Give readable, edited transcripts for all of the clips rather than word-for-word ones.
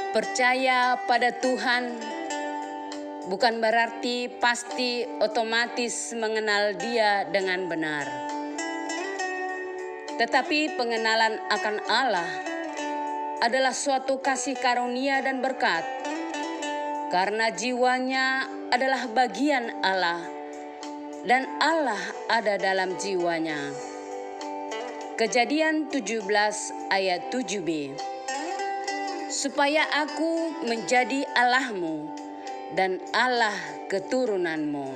Percaya pada Tuhan bukan berarti pasti otomatis mengenal Dia dengan benar. Tetapi pengenalan akan Allah adalah suatu kasih karunia dan berkat, karena jiwanya adalah bagian Allah dan Allah ada dalam jiwanya. Kejadian 17 ayat 7b. Supaya aku menjadi Allahmu dan Allah keturunanmu.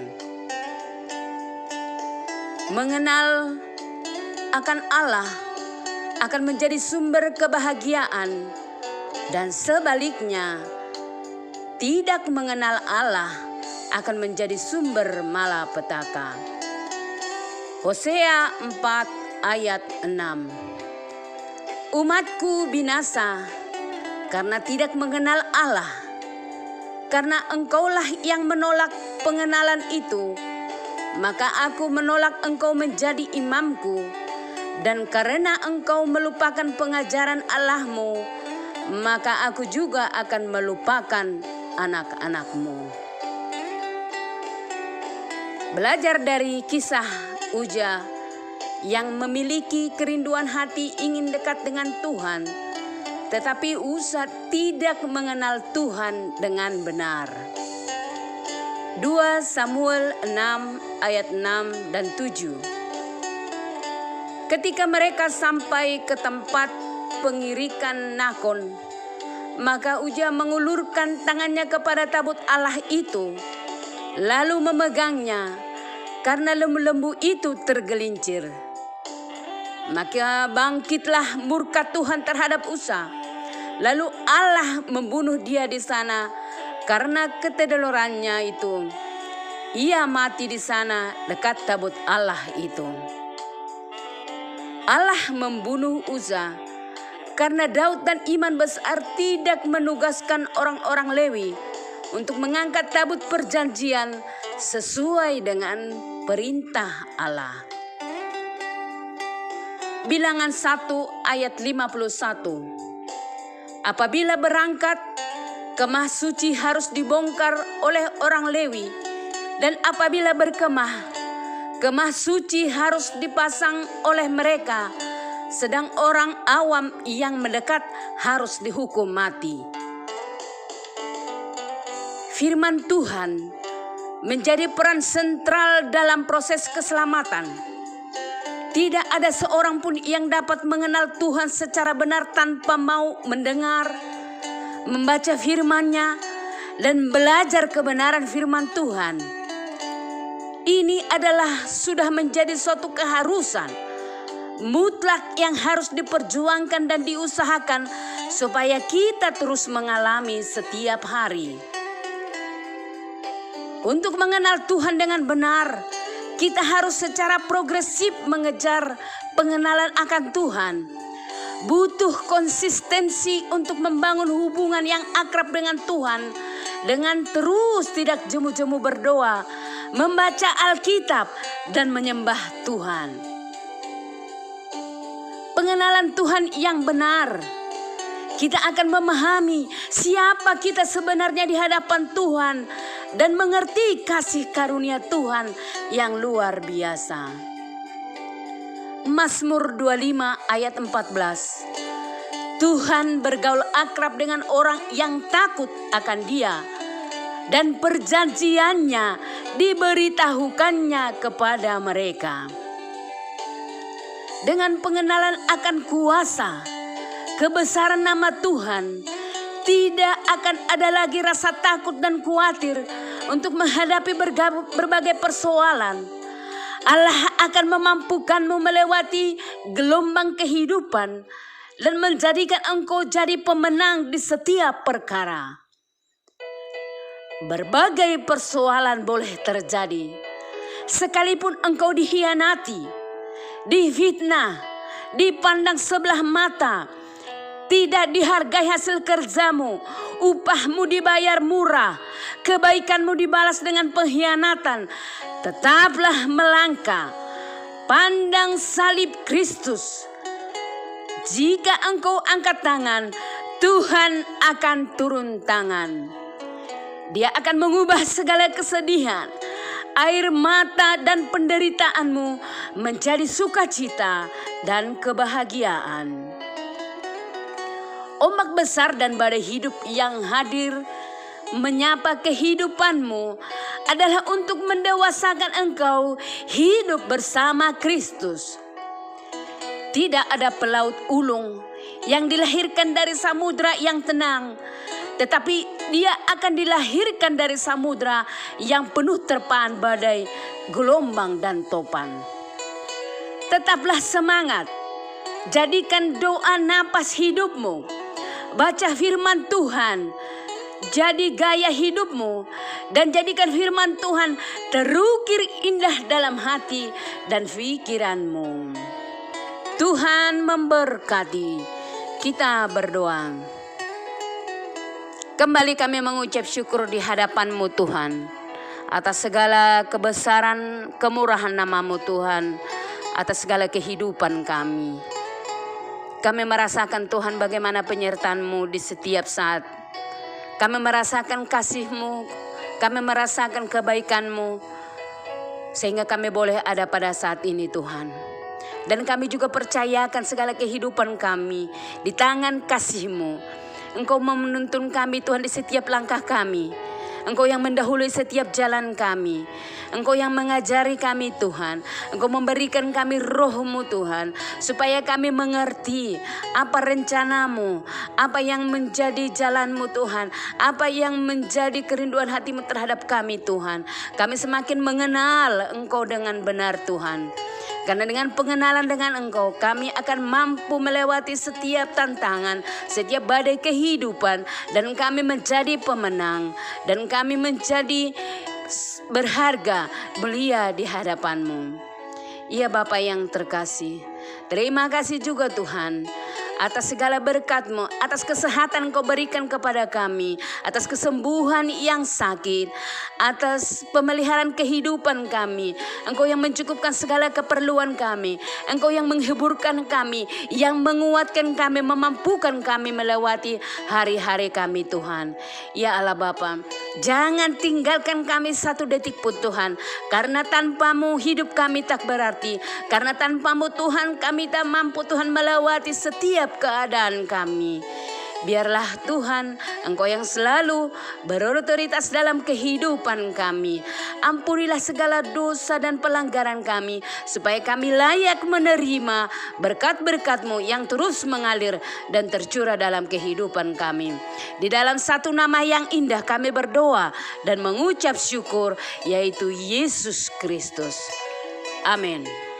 Mengenal akan Allah akan menjadi sumber kebahagiaan, dan sebaliknya tidak mengenal Allah akan menjadi sumber malapetaka. Hosea 4 ayat 6. Umatku binasa karena tidak mengenal Allah. Karena engkaulah yang menolak pengenalan itu, maka aku menolak engkau menjadi imamku. Dan karena engkau melupakan pengajaran Allahmu, maka aku juga akan melupakan anak-anakmu. Belajar dari kisah Uza yang memiliki kerinduan hati ingin dekat dengan Tuhan, tetapi Uza tidak mengenal Tuhan dengan benar. 2 Samuel 6 ayat 6 dan 7. Ketika mereka sampai ke tempat pengirikan Nakon, maka Uza mengulurkan tangannya kepada tabut Allah itu, lalu memegangnya, karena lembu-lembu itu tergelincir. Maka bangkitlah murka Tuhan terhadap Uza, lalu Allah membunuh dia di sana karena keteledorannya itu. Ia mati di sana dekat tabut Allah itu. Allah membunuh Uza karena Daud dan iman besar tidak menugaskan orang-orang Lewi untuk mengangkat tabut perjanjian sesuai dengan perintah Allah. Bilangan 1 ayat 51. Apabila berangkat, kemah suci harus dibongkar oleh orang Lewi, dan apabila berkemah, kemah suci harus dipasang oleh mereka, sedang orang awam yang mendekat harus dihukum mati. Firman Tuhan menjadi peran sentral dalam proses keselamatan. Tidak ada seorang pun yang dapat mengenal Tuhan secara benar tanpa mau mendengar, membaca firman-Nya, dan belajar kebenaran firman Tuhan. Ini adalah sudah menjadi suatu keharusan mutlak yang harus diperjuangkan dan diusahakan supaya kita terus mengalami setiap hari. Untuk mengenal Tuhan dengan benar, kita harus secara progresif mengejar pengenalan akan Tuhan. Butuh konsistensi untuk membangun hubungan yang akrab dengan Tuhan, dengan terus tidak jemu-jemu berdoa, membaca Alkitab, dan menyembah Tuhan. Pengenalan Tuhan yang benar, kita akan memahami siapa kita sebenarnya di hadapan Tuhan dan mengerti kasih karunia Tuhan yang luar biasa. Mazmur 25 ayat 14. Tuhan bergaul akrab dengan orang yang takut akan Dia, dan perjanjiannya diberitahukannya kepada mereka. Dengan pengenalan akan kuasa, kebesaran nama Tuhan, tidak akan ada lagi rasa takut dan khawatir untuk menghadapi berbagai persoalan. Allah akan memampukanmu melewati gelombang kehidupan dan menjadikan engkau jadi pemenang di setiap perkara. Berbagai persoalan boleh terjadi, sekalipun engkau dikhianati, difitnah, dipandang sebelah mata, tidak dihargai hasil kerjamu, upahmu dibayar murah, kebaikanmu dibalas dengan pengkhianatan. Tetaplah melangkah, pandang salib Kristus. Jika engkau angkat tangan, Tuhan akan turun tangan. Dia akan mengubah segala kesedihan, air mata dan penderitaanmu menjadi sukacita dan kebahagiaan. Ombak besar dan badai hidup yang hadir menyapa kehidupanmu adalah untuk mendewasakan engkau hidup bersama Kristus. Tidak ada pelaut ulung yang dilahirkan dari samudra yang tenang, tetapi dia akan dilahirkan dari samudra yang penuh terpaan badai, gelombang dan topan. Tetaplah semangat, jadikan doa napas hidupmu, baca firman Tuhan jadi gaya hidupmu, dan jadikan firman Tuhan terukir indah dalam hati dan pikiranmu. Tuhan memberkati. Kita berdoa. Kembali kami mengucap syukur di hadapan-Mu Tuhan, atas segala kebesaran kemurahan nama-Mu Tuhan, atas segala kehidupan kami. Kami merasakan Tuhan bagaimana penyertaan-Mu di setiap saat. Kami merasakan kasih-Mu, kami merasakan kebaikan-Mu, sehingga kami boleh ada pada saat ini Tuhan. Dan kami juga percayakan segala kehidupan kami di tangan kasih-Mu. Engkau menuntun kami Tuhan di setiap langkah kami. Engkau yang mendahului setiap jalan kami. Engkau yang mengajari kami Tuhan. Engkau memberikan kami roh-Mu Tuhan, supaya kami mengerti apa rencana-Mu, apa yang menjadi jalan-Mu Tuhan, apa yang menjadi kerinduan hati-Mu terhadap kami Tuhan. Kami semakin mengenal Engkau dengan benar Tuhan. Karena dengan pengenalan dengan Engkau, kami akan mampu melewati setiap tantangan, setiap badai kehidupan, dan kami menjadi pemenang, dan kami menjadi berharga, mulia di hadapan-Mu. Ya Bapa yang terkasih, terima kasih juga Tuhan atas segala berkat-Mu, atas kesehatan Kau berikan kepada kami, atas kesembuhan yang sakit, atas pemeliharaan kehidupan kami. Engkau yang mencukupkan segala keperluan kami, Engkau yang menghiburkan kami, yang menguatkan kami, memampukan kami melewati hari-hari kami Tuhan. Ya Allah Bapa, jangan tinggalkan kami satu detik pun Tuhan, karena tanpa-Mu hidup kami tak berarti, karena tanpa-Mu Tuhan kami tak mampu Tuhan melewati setiap keadaan kami. Biarlah Tuhan Engkau yang selalu berotoritas dalam kehidupan kami. Ampunilah segala dosa dan pelanggaran kami, supaya kami layak menerima berkat-berkat-Mu yang terus mengalir dan tercurah dalam kehidupan kami. Di dalam satu nama yang indah kami berdoa dan mengucap syukur, yaitu Yesus Kristus. Amin.